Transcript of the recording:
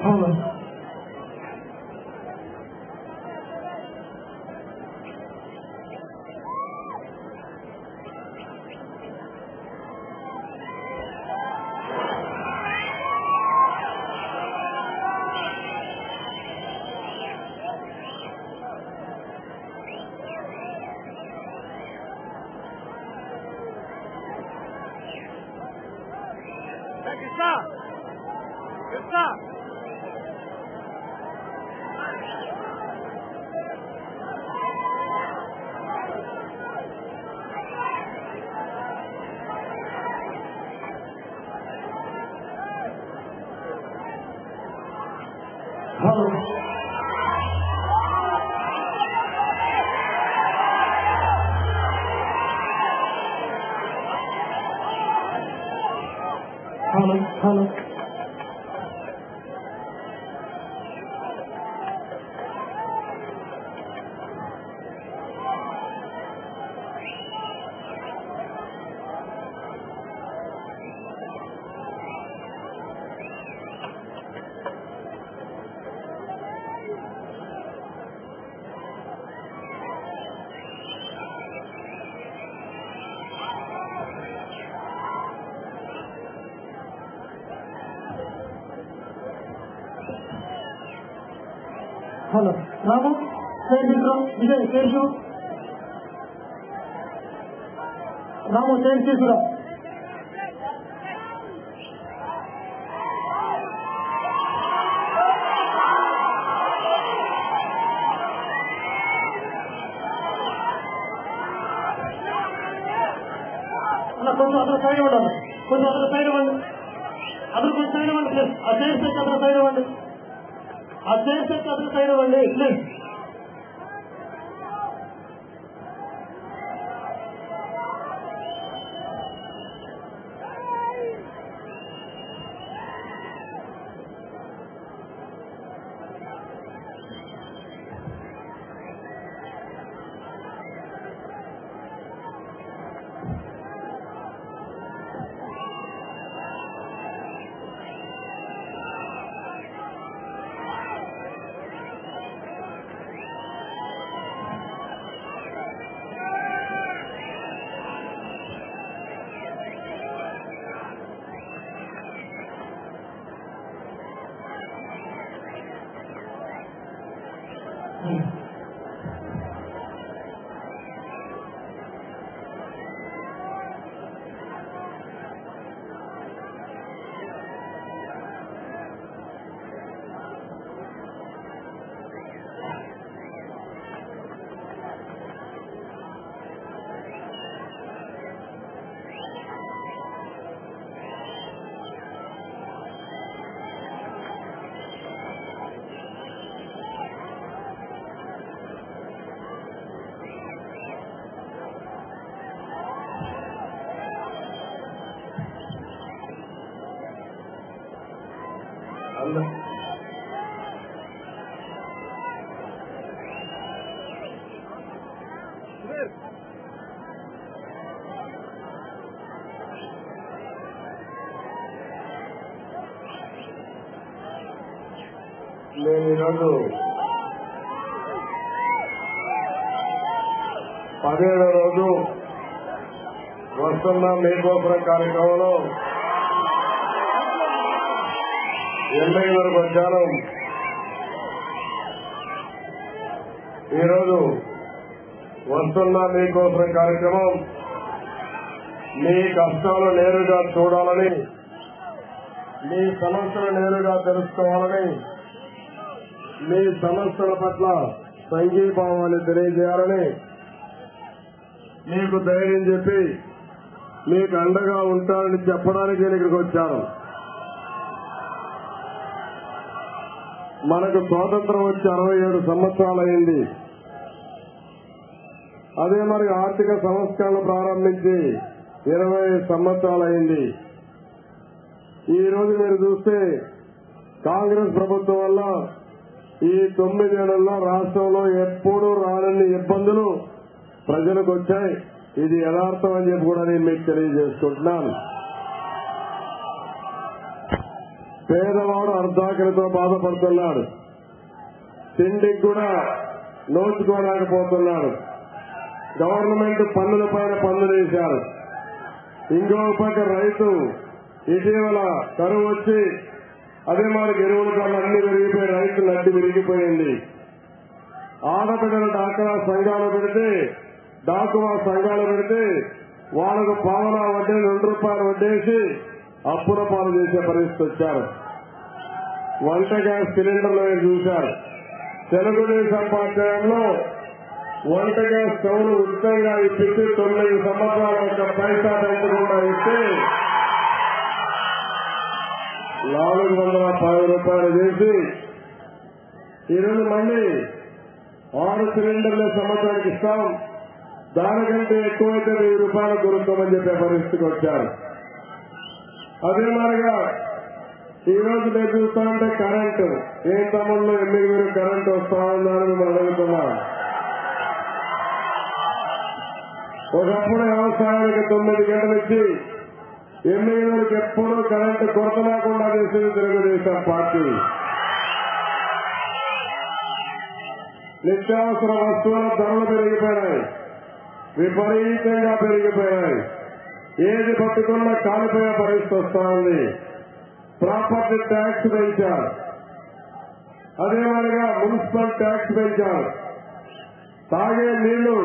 Hello రాము విజయ్ చేసు రాము చేసురా కొంచెం అతను సైడ్ ఇవ్వండి కొంచెం అతను సైడ్ ఇవ్వండి అతను కొంచెం సైడ్ ఇవ్వండి ప్లీజ్ ఆ చైర్స్ ఎక్కి అతను సైడ్ ఇవ్వండి ఆ చైర్స్ ఎక్కి అతను సైడ్ ఇవ్వండి ప్లీజ్ నేను ఈరోజు 17వ రోజు వస్తున్న మీకోసం కార్యక్రమంలో ఎల్ఐ వరకు వచ్చాను. ఈరోజు వస్తున్న మీకోసం కార్యక్రమం మీ కష్టాలు నేరుగా చూడాలని, మీ సమస్యలు నేరుగా తెలుసుకోవాలని, మీ సమస్యల పట్ల సంఘీభావాన్ని తెలియజేయాలని, మీకు ధైర్యం చెప్పి మీకు అండగా ఉంటారని చెప్పడానికి నేను ఇక్కడికి వచ్చాను. మనకు స్వాతంత్రం వచ్చి 67 సంవత్సరాలైంది. అదే మరి ఆర్థిక సంస్కరణలు ప్రారంభించి 20 సంవత్సరాలైంది. ఈ రోజు మీరు చూస్తే కాంగ్రెస్ ప్రభుత్వం వల్ల ఈ 9 ఏళ్లలో రాష్ట్రంలో ఎప్పుడూ రానన్ని ఇబ్బందులు ప్రజలకు వచ్చాయి. ఇది యథార్థం అని చెప్పి కూడా నేను మీకు తెలియజేసుకుంటున్నాను. పేదవాడు అర్ధాకలితో బాధపడుతున్నాడు. తిండికి కూడా నోచుకోలేకపోతున్నాడు. గవర్నమెంట్ పన్నుల పైన పన్నులు వేశారు. ఇంకో పక్క రైతు ఇటీవల కరువు వచ్చి అదే మనకి ఎరువుల కన్నా అన్ని పెరిగిపోయి రైతు నడ్డి విరిగిపోయింది. ఆడపిల్లల డాక్రా సంఘాలు పెడితే డాకువా సంఘాలు పెడితే వాళ్ళకు పావలా వడ్డీ ₹2 వడ్డేసి అప్పుల పాలు చేసే పరిస్థితి వచ్చారు. వంట గ్యాస్ సిలిండర్లు చూశారు. తెలుగుదేశం పార్టీలో వంట గ్యాస్ స్టవ్లు ఉచితంగా ఇప్పించి 9 సంవత్సరాలు ఒక పైసా పెంచకుండా ఇస్తే ₹410 చేసి ఈరోజు మళ్ళీ 6 సిలిండర్ల సంవత్సరానికి ఇస్తాం, దానికంటే ఎక్కువైతే ₹1000 కొనుక్కోమని చెప్పే పరిస్థితికి వచ్చారు. అదే మాదిరిగా ఈ రోజు నేను చూస్తా ఉంటే కరెంటు ఏం తమ్ముళ్ళు 8,000 కరెంటు వస్తా ఉందని మిమ్మల్ని అడుగుతున్నాం. ఒకప్పుడు వ్యవసాయానికి 9 గంటలు ఇచ్చి 8,000కి ఎప్పుడూ కరెంటు కొరత లేకుండా చేసింది తెలుగుదేశం పార్టీ. నిత్యావసర వస్తువుల ధరలు పెరిగిపోయినాయి, విపరీతంగా పెరిగిపోయాయి. ఏది పట్టుకున్నా కాలిపోయే పరిస్థితి వస్తా ఉంది. ప్రాపర్టీ ట్యాక్స్ పెంచారు, అదే మాదిరిగా మున్సిపల్ ట్యాక్స్ పెంచారు. తాగే నీళ్లు